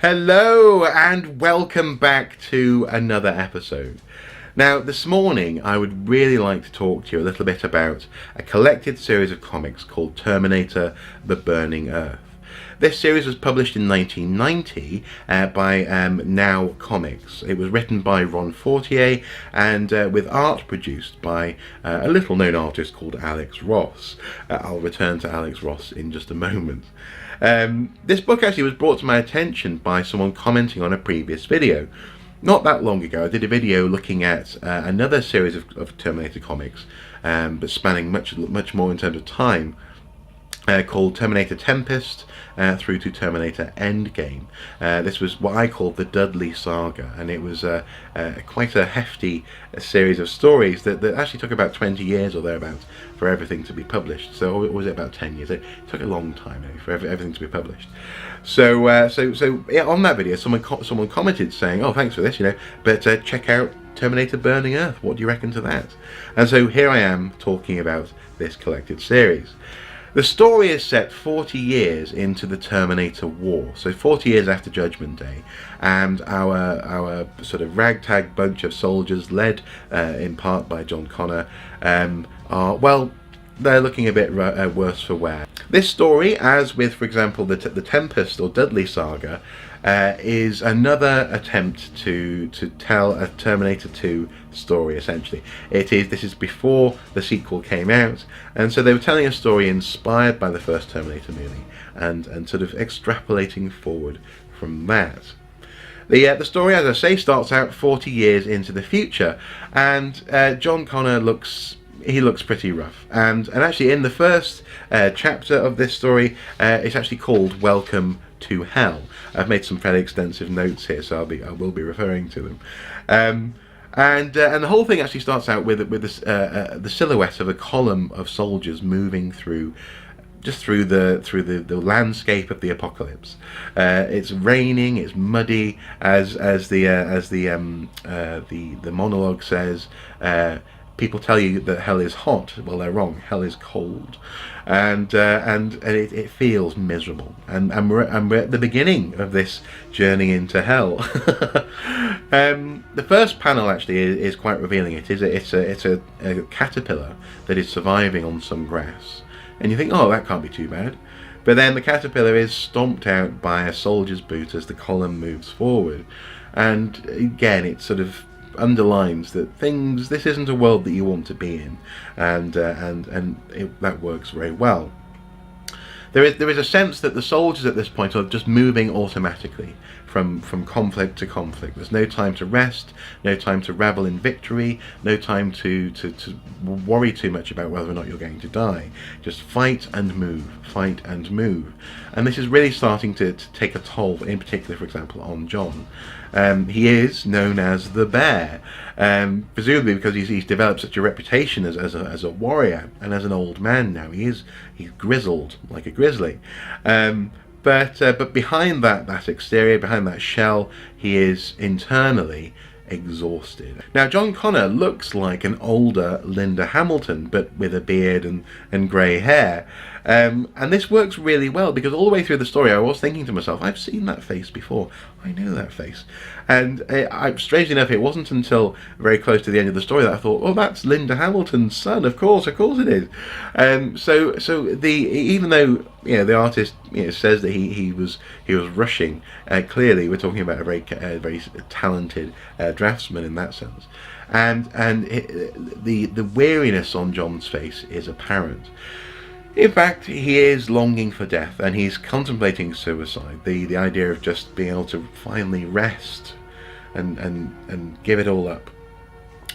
Hello and welcome back to another episode. Now this morning I would really like to talk to you a little bit about a collected series of comics called Terminator: The Burning Earth. This series was published in 1990 by Now Comics. It was written by Ron Fortier and with art produced by a little known artist called Alex Ross. I'll return to Alex Ross in just a moment. This book actually was brought to my attention by someone commenting on a previous video. Not that long ago I did a video looking at another series of Terminator comics, but spanning much more in terms of time, called Terminator Tempest through to Terminator Endgame. This was what I called the Dudley Saga, and it was quite a hefty series of stories that actually took about 20 years or thereabouts for everything to be published. So, or was it about 10 years? It took a long time for everything to be published. So yeah, on that video, someone commented saying, "Oh, thanks for this, but check out Terminator Burning Earth. What do you reckon to that?" And so here I am talking about this collected series. The story is set 40 years into the Terminator War, so 40 years after Judgment Day, and our sort of ragtag bunch of soldiers, led in part by John Connor, they're looking a bit worse for wear. This story, as with, for example, the Tempest or Dudley Saga, is another attempt to tell a Terminator 2 story. Essentially, this is before the sequel came out, and so they were telling a story inspired by the first Terminator movie, and sort of extrapolating forward from that. The story, as I say, starts out 40 years into the future, and John Connor looks pretty rough, and actually in the first chapter of this story, it's actually called Welcome to Hell. I've made some fairly extensive notes here, so I will be referring to them. And the whole thing actually starts out with the silhouette of a column of soldiers moving through the landscape of the apocalypse. It's raining, it's muddy, as the monologue says. People tell you that hell is hot. Well, they're wrong. Hell is cold, and it feels miserable. And we're at the beginning of this journey into hell. The first panel actually is quite revealing. It's a caterpillar that is surviving on some grass, and you think, oh, that can't be too bad. But then the caterpillar is stomped out by a soldier's boot as the column moves forward, and again, it sort of underlines that this isn't a world that you want to be in, and that works very well. There is a sense that the soldiers at this point are just moving automatically from conflict to conflict. There's no time to rest, no time to revel in victory, no time to worry too much about whether or not you're going to die. Just fight and move, fight and move. And this is really starting to take a toll, in particular, for example, on John. He is known as the Bear, presumably because he's developed such a reputation as a warrior, and as an old man now. He's grizzled like a grizzly. But behind that exterior, behind that shell, he is internally exhausted. Now, John Connor looks like an older Linda Hamilton, but with a beard and grey hair. And this works really well, because all the way through the story I was thinking to myself, I've seen that face before. I know that face. And strangely enough, it wasn't until very close to the end of the story that I thought, oh, that's Linda Hamilton's son. Of course it is. Even though the artist says that he was rushing, clearly we're talking about a very talented draftsman in that sense. And the weariness on John's face is apparent. In fact, he is longing for death, and he's contemplating suicide. The idea of just being able to finally rest and give it all up.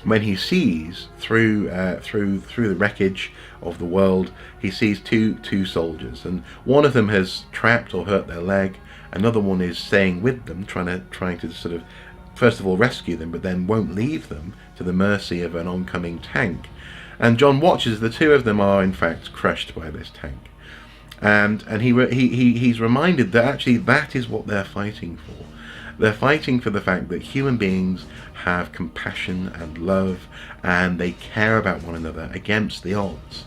When he sees through the wreckage of the world, he sees two soldiers, and one of them has trapped or hurt their leg. Another one is staying with them, trying to sort of first of all rescue them, but then won't leave them to the mercy of an oncoming tank. And John watches. The two of them are in fact crushed by this tank, and he's reminded that actually that is what they're fighting for. They're fighting for the fact that human beings have compassion and love, and they care about one another against the odds.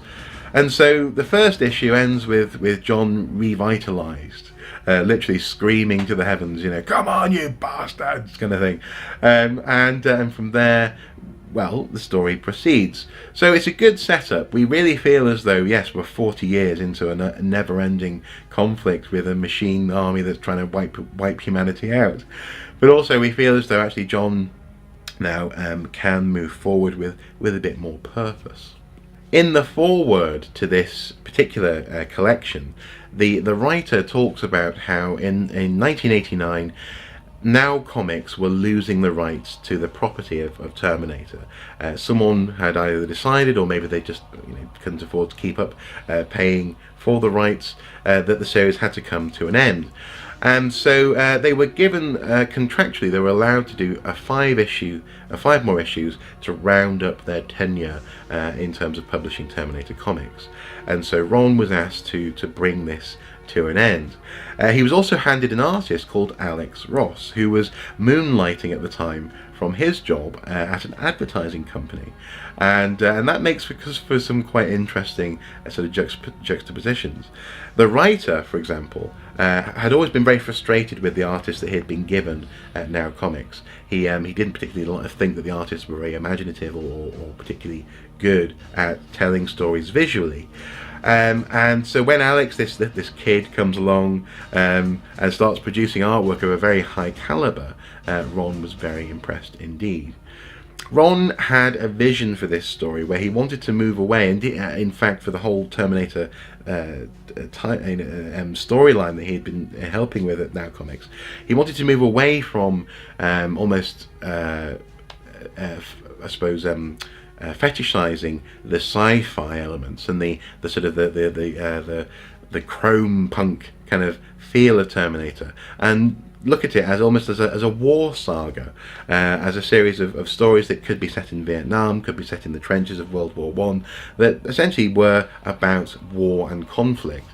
And so the first issue ends with John revitalized, literally screaming to the heavens, come on, you bastards, kind of thing. And from there, well, the story proceeds. So it's a good setup. We really feel as though, yes, we're 40 years into a never-ending conflict with a machine army that's trying to wipe humanity out. But also we feel as though actually John now can move forward with a bit more purpose. In the foreword to this particular collection, the writer talks about how in 1989, Now Comics were losing the rights to the property of Terminator. Someone had either decided, or maybe they just couldn't afford to keep up paying for the rights, that the series had to come to an end. And so they were given, contractually, they were allowed to do five more issues to round up their tenure in terms of publishing Terminator comics. And so Ron was asked to bring this to an end. He was also handed an artist called Alex Ross, who was moonlighting at the time from his job at an advertising company, and that makes for some quite interesting sort of juxtapositions. The writer, for example, had always been very frustrated with the artists that he had been given at Now Comics. He didn't particularly think that the artists were very imaginative or particularly good at telling stories visually. And so when Alex, this kid, comes along and starts producing artwork of a very high caliber, Ron was very impressed indeed. Ron had a vision for this story where he wanted to move away, and in fact for the whole Terminator storyline that he had been helping with at Now Comics, he wanted to move away from almost I suppose fetishizing the sci-fi elements and the sort of the chrome punk kind of feel of Terminator, and look at it as almost as a war saga, as a series of stories that could be set in Vietnam, could be set in the trenches of World War One, that essentially were about war and conflict.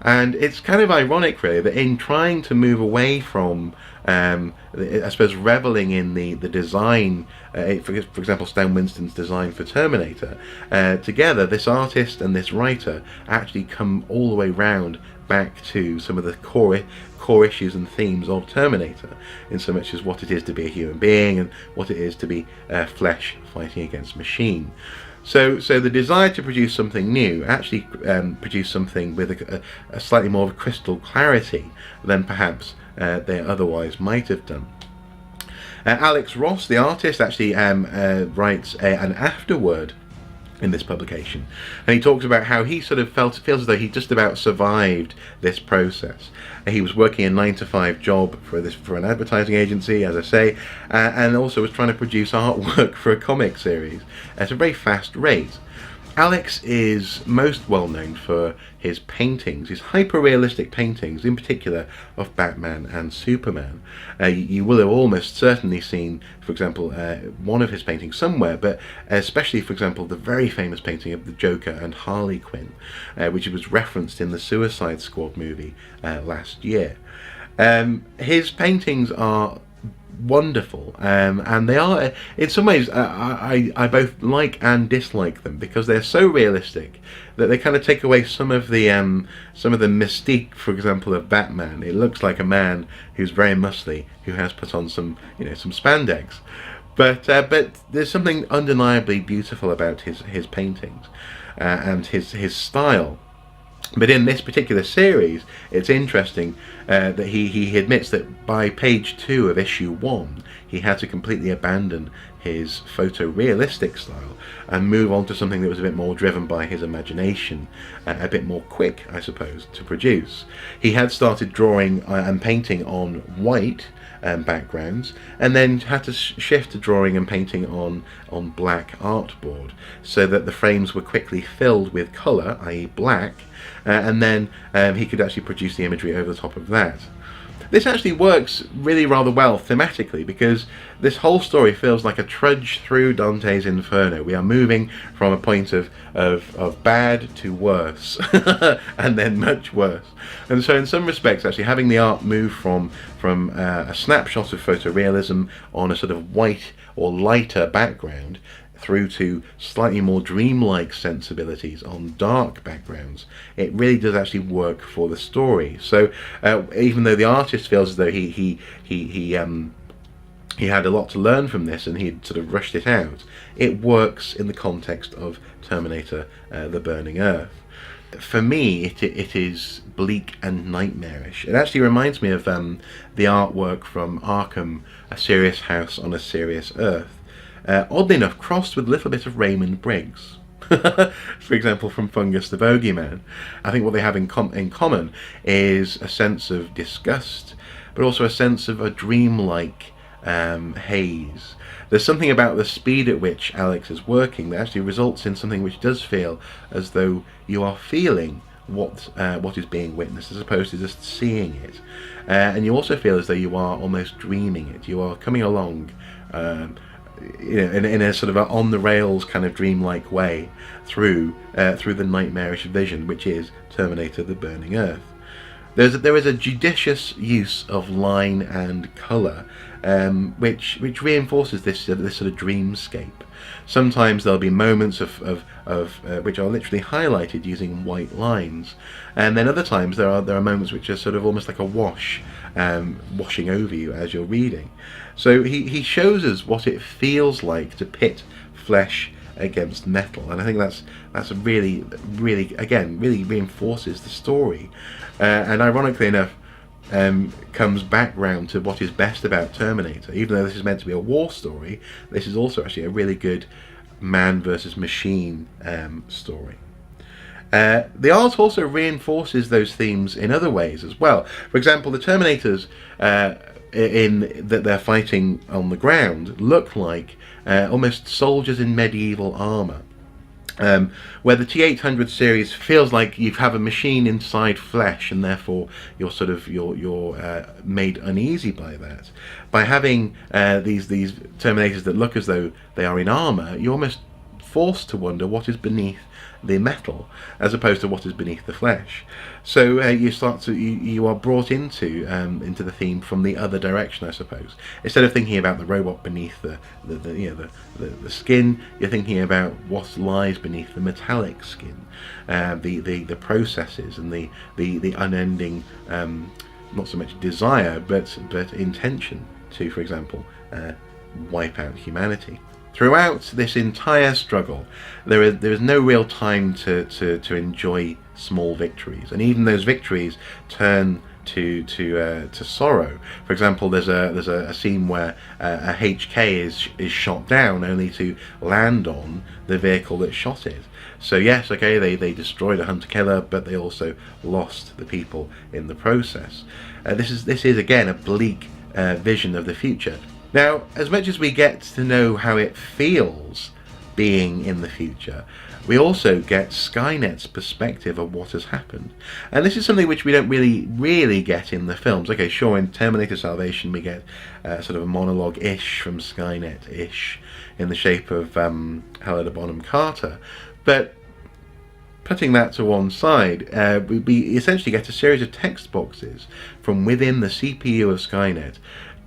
And it's kind of ironic, really, that in trying to move away from, I suppose, reveling in the design, for example, Stan Winston's design for Terminator, together, this artist and this writer actually come all the way round back to some of the core issues and themes of Terminator, in so much as what it is to be a human being and what it is to be flesh fighting against machine. So the desire to produce something new actually produce something with a slightly more of a crystal clarity than perhaps they otherwise might have done. Alex Ross, the artist, actually writes an afterword in this publication, and he talks about how he sort of feels as though he just about survived this process. He was working a 9-to-5 job for an advertising agency, as I say, and also was trying to produce artwork for a comic series at a very fast rate. Alex is most well known for his paintings, his hyper-realistic paintings, in particular of Batman and Superman. You will have almost certainly seen, for example, one of his paintings somewhere, but especially, for example, the very famous painting of the Joker and Harley Quinn, which was referenced in the Suicide Squad movie last year. His paintings are wonderful, and they are, in some ways, I both like and dislike them, because they're so realistic that they kind of take away some of the mystique, for example, of Batman. It looks like a man who's very muscly, who has put on some spandex, but there's something undeniably beautiful about his paintings and his style. But in this particular series, it's interesting that he admits that by page 2 of issue 1, he had to completely abandon his photorealistic style and move on to something that was a bit more driven by his imagination, a bit more quick, I suppose, to produce. He had started drawing and painting on white backgrounds, and then had to shift to drawing and painting on black artboard, so that the frames were quickly filled with colour, i.e. black, and then he could actually produce the imagery over the top of that. This actually works really rather well thematically, because this whole story feels like a trudge through Dante's Inferno. We are moving from a point of bad to worse, and then much worse. And so in some respects, actually, having the art move from a snapshot of photorealism on a sort of white or lighter background through to slightly more dreamlike sensibilities on dark backgrounds, it really does actually work for the story. So even though the artist feels as though he had a lot to learn from this and he'd sort of rushed it out, it works in the context of Terminator: The Burning Earth. For me, it is bleak and nightmarish. It actually reminds me of the artwork from Arkham: A Serious House on a Serious Earth. Oddly enough, crossed with a little bit of Raymond Briggs. For example, from Fungus the Bogeyman. I think what they have in common is a sense of disgust, but also a sense of a dreamlike haze. There's something about the speed at which Alex is working that actually results in something which does feel as though you are feeling what is being witnessed, as opposed to just seeing it. And you also feel as though you are almost dreaming it. You are coming along in a sort of on the rails kind of dreamlike way through the nightmarish vision which is Terminator: The Burning Earth. There is a judicious use of line and colour, which reinforces this sort of dreamscape. Sometimes there'll be moments of which are literally highlighted using white lines, and then other times there are moments which are sort of almost like a wash, washing over you as you're reading. So he shows us what it feels like to pit flesh against metal, and I think that's really again really reinforces the story, and ironically enough comes back round to what is best about Terminator. Even though this is meant to be a war story, this is also actually a really good man versus machine story. The art also reinforces those themes in other ways as well. For example, the Terminators in that they're fighting on the ground look like almost soldiers in medieval armour. Where the T800 series feels like you have a machine inside flesh, and therefore you're made uneasy by that. By having these Terminators that look as though they are in armour, you're almost forced to wonder what is beneath the metal, as opposed to what is beneath the flesh. So you are brought into the theme from the other direction, I suppose. Instead of thinking about the robot beneath the skin, you're thinking about what lies beneath the metallic skin, the processes and the unending, not so much desire but intention to, for example, wipe out humanity. Throughout this entire struggle, there is no real time to enjoy small victories, and even those victories turn to sorrow. For example, there's a scene where a HK is shot down only to land on the vehicle that shot it. So yes, okay, they destroyed a hunter-killer, but they also lost the people in the process. This is again a bleak vision of the future. Now, as much as we get to know how it feels being in the future, we also get Skynet's perspective of what has happened. And this is something which we don't really get in the films. Okay, sure, in Terminator Salvation we get sort of a monologue-ish from Skynet-ish in the shape of Helena Bonham Carter. But putting that to one side, we essentially get a series of text boxes from within the CPU of Skynet,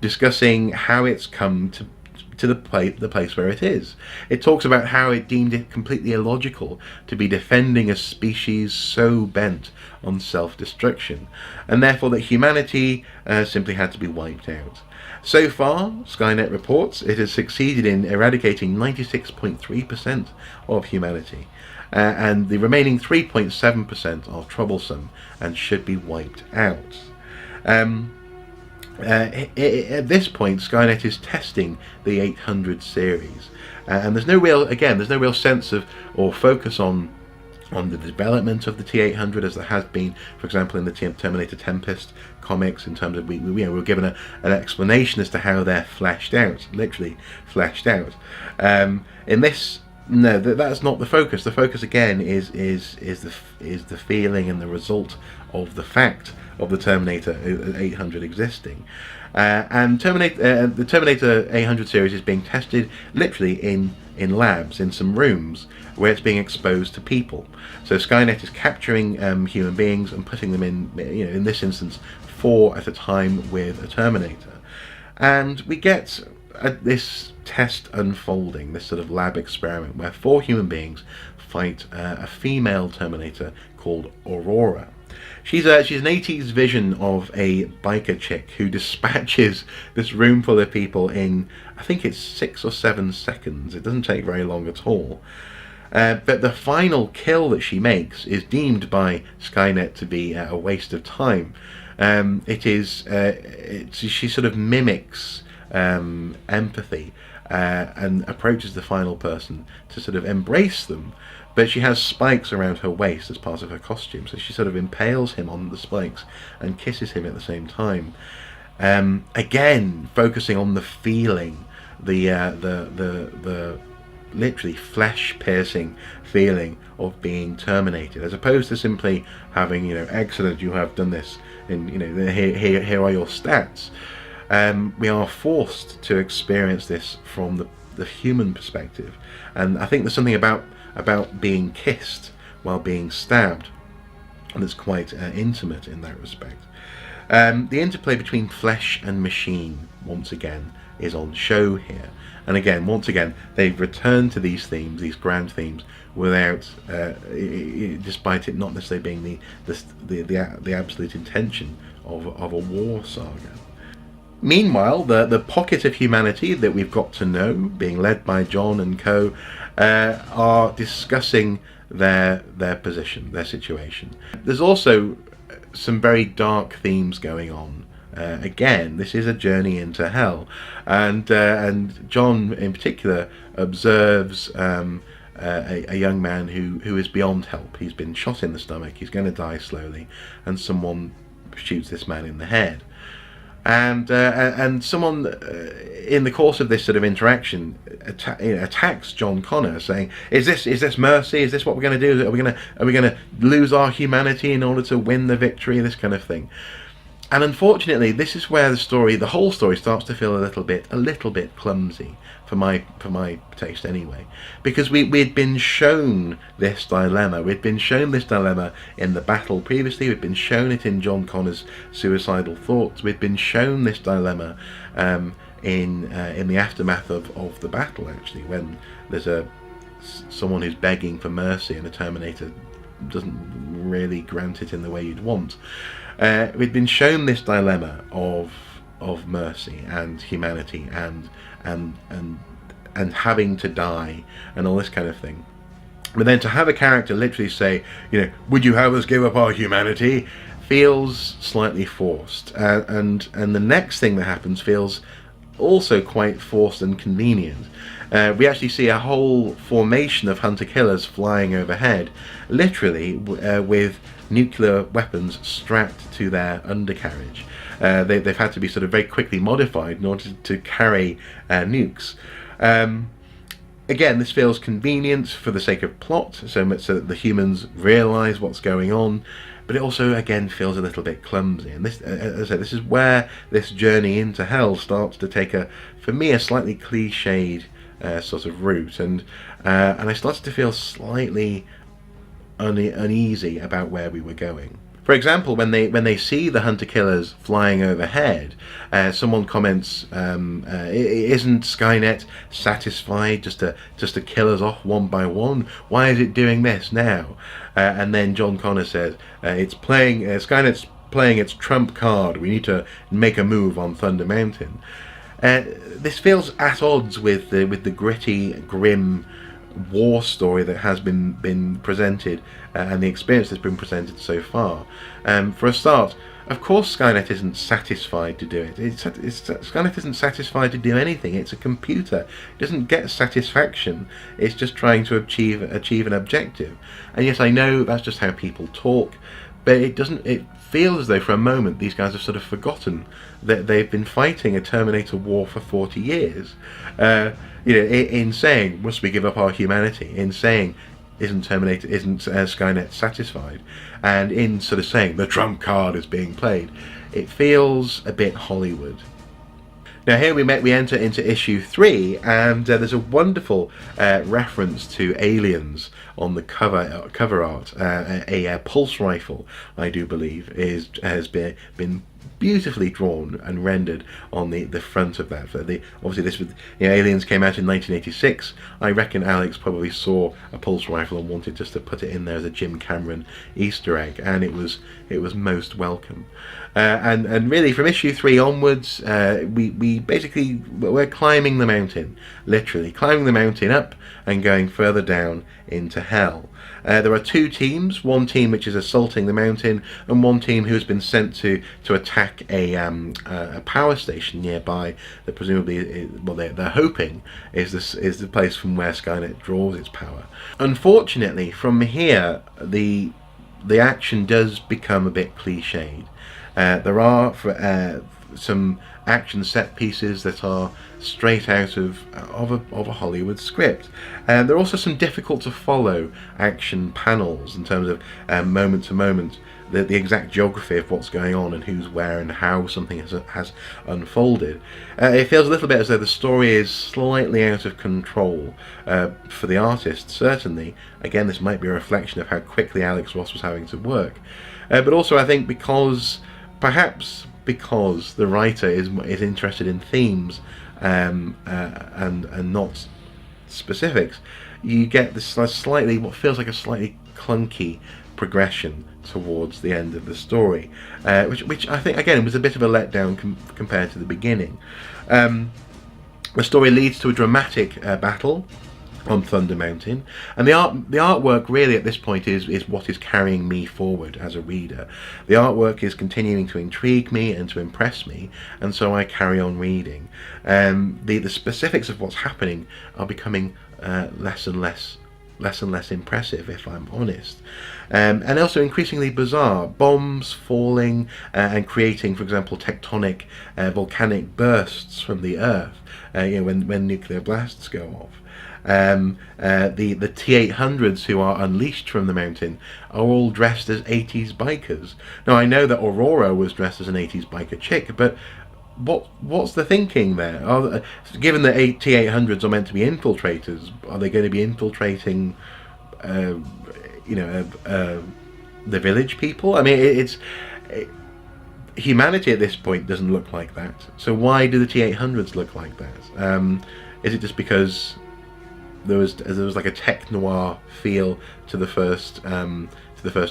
discussing how it's come to the place where it is. It talks about how it deemed it completely illogical to be defending a species so bent on self-destruction, and therefore that humanity simply had to be wiped out. So far, Skynet reports it has succeeded in eradicating 96.3% of humanity, and the remaining 3.7% are troublesome and should be wiped out. At this point, Skynet is testing the 800 series, and there's no real sense of or focus on the development of the T800 as there has been, for example, in the Terminator Tempest comics. In terms of we were given an explanation as to how they're fleshed out, literally fleshed out. In this, no, that's not the focus. The focus again is the feeling and the result of the fact of the Terminator 800 existing, and the Terminator 800 series is being tested literally in labs, in some rooms where it's being exposed to people. So Skynet is capturing human beings and putting them in this instance 4 at a time with a Terminator, and we get this test unfolding, this sort of lab experiment where 4 human beings fight a female Terminator called Aurora. She's an 80s vision of a biker chick who dispatches this room full of people in, I think it's 6 or 7 seconds. It doesn't take very long at all. But the final kill that she makes is deemed by Skynet to be a waste of time. She sort of mimics empathy and approaches the final person to sort of embrace them, but she has spikes around her waist as part of her costume, so she sort of impales him on the spikes and kisses him at the same time. Again, focusing on the feeling, the literally flesh-piercing feeling of being terminated, as opposed to simply having, excellent, you have done this, and here are your stats. We are forced to experience this from the human perspective, and I think there's something about being kissed while being stabbed that's quite intimate in that respect. The interplay between flesh and machine, once again, is on show here. And again, once again, they've returned to these themes, these grand themes, without, despite it not necessarily being the absolute intention of a war saga. Meanwhile, the pocket of humanity that we've got to know, being led by John and co, are discussing their position, their situation. There's also some very dark themes going on. Again, this is a journey into hell, and John in particular observes a young man who is beyond help. He's been shot in the stomach, he's going to die slowly, and someone shoots this man in the head. And someone in the course of this sort of interaction attacks John Connor, saying, "Is this mercy? Is this what we're going to do? Are we going to lose our humanity in order to win the victory?" This kind of thing. And unfortunately, this is where the whole story starts to feel a little bit clumsy for my taste anyway, because we'd been shown this dilemma. We'd been shown this dilemma in the battle previously. We'd been shown it in John Connor's suicidal thoughts. We'd been shown this dilemma in the aftermath of the battle, actually, when there's someone who's begging for mercy and a Terminator doesn't really grant it in the way you'd want. We'd been shown this dilemma of mercy and humanity and having to die and all this kind of thing. But then to have a character literally say, "Would you have us give up our humanity?" feels slightly forced. And the next thing that happens feels also quite forced and convenient. We actually see a whole formation of hunter-killers flying overhead, literally with nuclear weapons strapped to their undercarriage. They've had to be sort of very quickly modified in order to carry nukes. Again, this feels convenient for the sake of plot, so much so that the humans realise what's going on, but it also, again, feels a little bit clumsy. And this, as I said, this is where this journey into hell starts to take for me, a slightly cliched sort of route, and I started to feel slightly uneasy about where we were going. For example, when they see the hunter-killers flying overhead, someone comments, "Isn't Skynet satisfied just to kill us off one by one? Why is it doing this now?" And then John Connor says, Skynet's playing its trump card. We need to make a move on Thunder Mountain." This feels at odds with the gritty, grim war story that has been presented and the experience that's been presented so far. For a start, of course Skynet isn't satisfied to do it. Skynet isn't satisfied to do anything. It's a computer. It doesn't get satisfaction. It's just trying to achieve an objective. And yes, I know that's just how people talk, but it feels as though for a moment these guys have sort of forgotten that they've been fighting a Terminator war for 40 years. In saying, "Must we give up our humanity?" In saying, isn't Skynet satisfied? And in sort of saying, "The trump card is being played," it feels a bit Hollywood. Now here we enter into issue 3, and there's a wonderful reference to aliens on the cover art. A pulse rifle, I do believe, has been beautifully drawn and rendered on the front of that. Obviously this was, Aliens came out in 1986. I reckon Alex probably saw a pulse rifle and wanted just to put it in there as a Jim Cameron Easter egg, and it was most welcome. And really from issue 3 onwards, we're climbing the mountain, literally climbing the mountain up and going further down into hell. There are 2 teams, one team which is assaulting the mountain, and one team who has been sent to attack a power station nearby that presumably, they're hoping is the place from where Skynet draws its power. Unfortunately, from here, the action does become a bit cliched. There are some action set pieces that are straight out of a Hollywood script. There are also some difficult to follow action panels in terms of moment to moment, the exact geography of what's going on and who's where and how something has unfolded. It feels a little bit as though the story is slightly out of control for the artist, certainly. Again, this might be a reflection of how quickly Alex Ross was having to work. But also I think perhaps because the writer is interested in themes and not specifics, you get this what feels like a slightly clunky progression towards the end of the story, which I think again was a bit of a letdown compared to the beginning. The story leads to a dramatic battle on Thunder Mountain, and the artwork really at this point is what is carrying me forward as a reader. The artwork is continuing to intrigue me and to impress me, and so I carry on reading. The specifics of what's happening are becoming less and less impressive, if I'm honest, and also increasingly bizarre. Bombs falling and creating, for example, tectonic volcanic bursts from the earth when nuclear blasts go off. The T-800s who are unleashed from the mountain are all dressed as 80s bikers. Now I know that Aurora was dressed as an 80s biker chick, but what's the thinking there? Given that T-800s are meant to be infiltrators, are they going to be infiltrating the village people? I mean, humanity at this point doesn't look like that. So why do the T-800s look like that? Is it just because there was like a tech noir feel to the first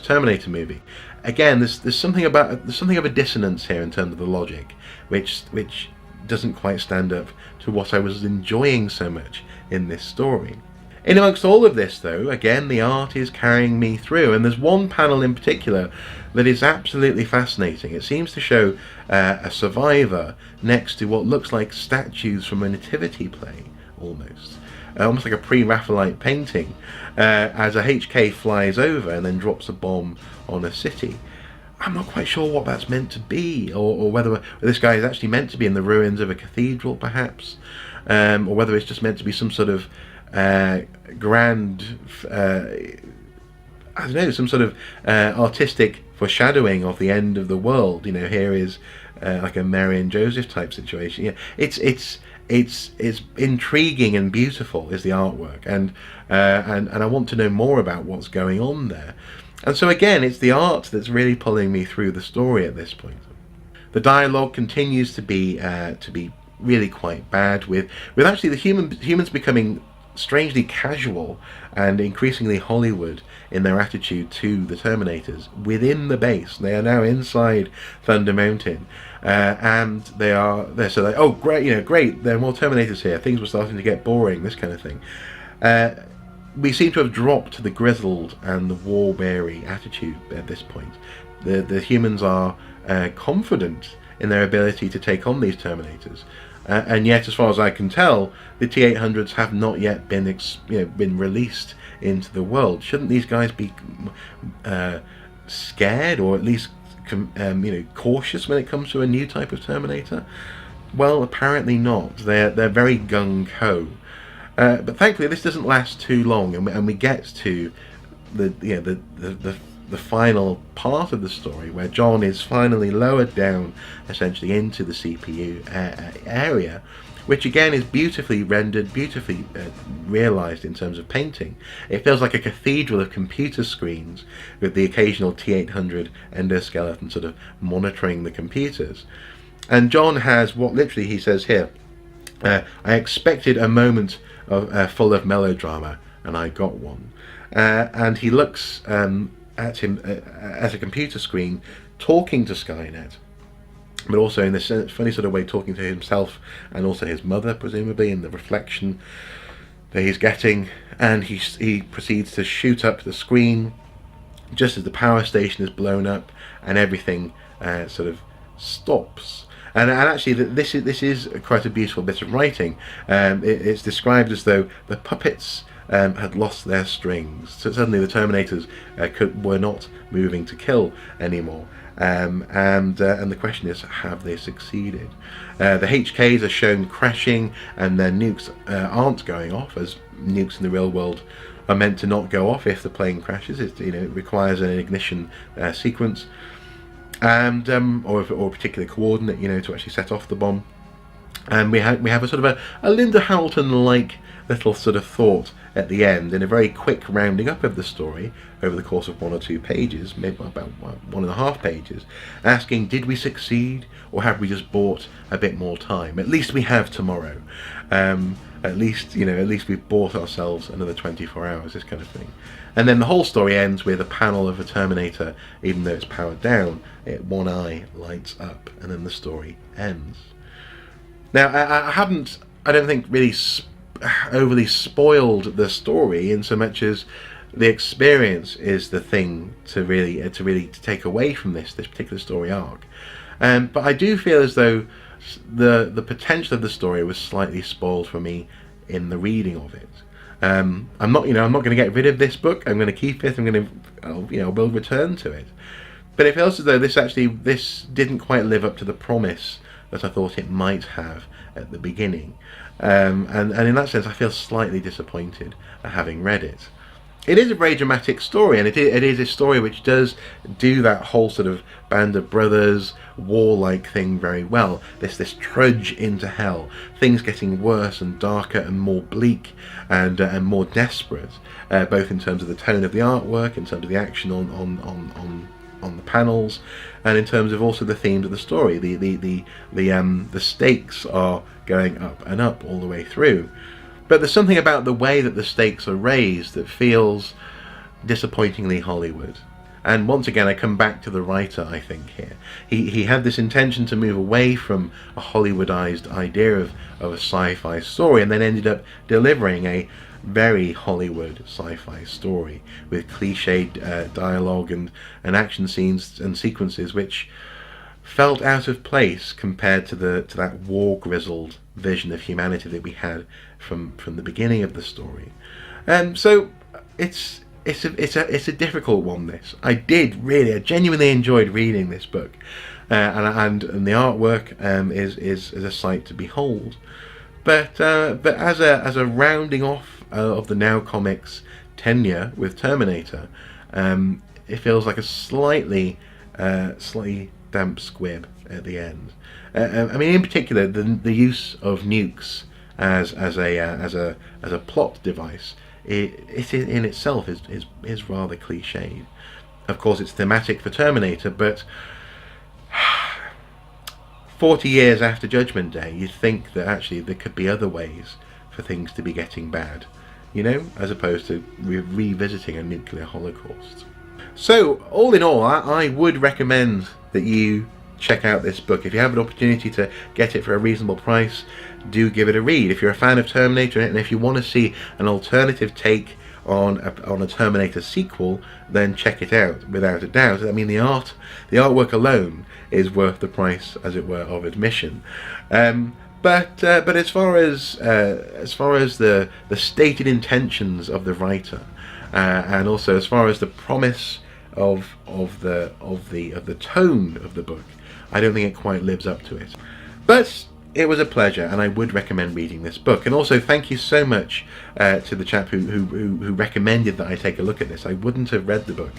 Terminator movie? Again, there's something of a dissonance here in terms of the logic, which doesn't quite stand up to what I was enjoying so much in this story. In amongst all of this, though, again, the art is carrying me through, and there's one panel in particular that is absolutely fascinating. It seems to show a survivor next to what looks like statues from a nativity play, almost like a pre-Raphaelite painting, as a HK flies over and then drops a bomb on a city. I'm not quite sure what that's meant to be, or whether this guy is actually meant to be in the ruins of a cathedral, perhaps, or whether it's just meant to be some sort of grand, I don't know, some sort of artistic foreshadowing of the end of the world. Here is like a Mary and Joseph type situation. Yeah, it's intriguing and beautiful is the artwork, and I want to know more about what's going on there. And so again, it's the art that's really pulling me through the story at this point. The dialogue continues to be really quite bad, with actually the humans becoming strangely casual and increasingly Hollywood in their attitude to the Terminators within the base. They are now inside Thunder Mountain, and they're so like, oh great, great, there are more Terminators here. Things were starting to get boring, this kind of thing. We seem to have dropped the grizzled and the war-weary attitude at this point. The humans are confident in their ability to take on these Terminators, and yet, as far as I can tell, the T-800s have not yet been released into the world. Shouldn't these guys be scared, or at least cautious when it comes to a new type of Terminator? Well, apparently not. They're very gung-ho. But thankfully, this doesn't last too long, and we get to the the final part of the story, where John is finally lowered down essentially into the CPU area, which again is beautifully rendered, beautifully realised in terms of painting. It feels like a cathedral of computer screens with the occasional T800 endoskeleton sort of monitoring the computers. And John has what literally he says here, I expected a moment full of melodrama, and I got one. And he looks at him at a computer screen talking to Skynet, but also in this funny sort of way talking to himself and also his mother, presumably, in the reflection that he's getting. And he proceeds to shoot up the screen just as the power station is blown up and everything sort of stops. And actually, this is quite a beautiful bit of writing. It's described as though the puppets had lost their strings. So suddenly the Terminators were not moving to kill anymore. And the question is, have they succeeded? The HKs are shown crashing, and their nukes aren't going off, as nukes in the real world are meant to not go off if the plane crashes. It requires an ignition sequence, and or a particular coordinate, to actually set off the bomb. And we have a sort of a Linda Hamilton-like little sort of thought at the end, in a very quick rounding up of the story over the course of 1 or 2 pages, maybe about 1.5 pages, asking, did we succeed, or have we just bought a bit more time? At least we have tomorrow. At least we've bought ourselves another 24 hours, this kind of thing. And then the whole story ends with a panel of a Terminator, even though it's powered down, one eye lights up, and then the story ends. Now, I don't think really overly spoiled the story, in so much as the experience is the thing to really take away from this particular story arc. But I do feel as though the potential of the story was slightly spoiled for me in the reading of it. I'm not going to get rid of this book. I'm going to keep it. We'll return to it. But it feels as though this didn't quite live up to the promise that I thought it might have at the beginning. And in that sense, I feel slightly disappointed at having read it. It is a very dramatic story, and it is a story which does do that whole sort of Band of Brothers war-like thing very well. This trudge into hell, things getting worse and darker and more bleak and more desperate, both in terms of the tone of the artwork, in terms of the action on the panels, and in terms of also the themes of the story. The stakes are going up and up all the way through. But there's something about the way that the stakes are raised that feels disappointingly Hollywood. And once again, I come back to the writer, I think, here. He had this intention to move away from a Hollywoodized idea of a sci-fi story, and then ended up delivering a very Hollywood sci-fi story with cliched dialogue and action scenes and sequences which felt out of place compared to that war-grizzled vision of humanity that we had from the beginning of the story. So it's a difficult one. This I genuinely enjoyed reading this book, and the artwork is a sight to behold. But as a rounding off of the Now Comics tenure with Terminator, it feels like a slightly damp squib at the end. I mean, in particular, the use of nukes as a plot device, it in itself is rather cliched. Of course, it's thematic for Terminator, but 40 years after Judgment Day, you'd think that actually there could be other ways for things to be getting bad, as opposed to revisiting a nuclear holocaust. So, all in all, I would recommend that you check out this book. If you have an opportunity to get it for a reasonable price, do give it a read. If you're a fan of Terminator, and if you want to see an alternative take on a Terminator sequel, then check it out, without a doubt. I mean, the artwork alone is worth the price, as it were, of admission. But as far as the stated intentions of the writer, and also as far as the promise of the tone of the book, I don't think it quite lives up to it. But it was a pleasure, and I would recommend reading this book. And also, thank you so much to the chap who recommended that I take a look at this. I wouldn't have read the book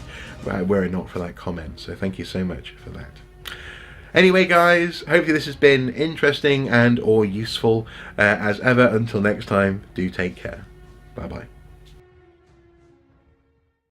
were it not for that comment. So thank you so much for that. Anyway, guys, hopefully this has been interesting and or useful. As ever, until next time, do take care. Bye bye.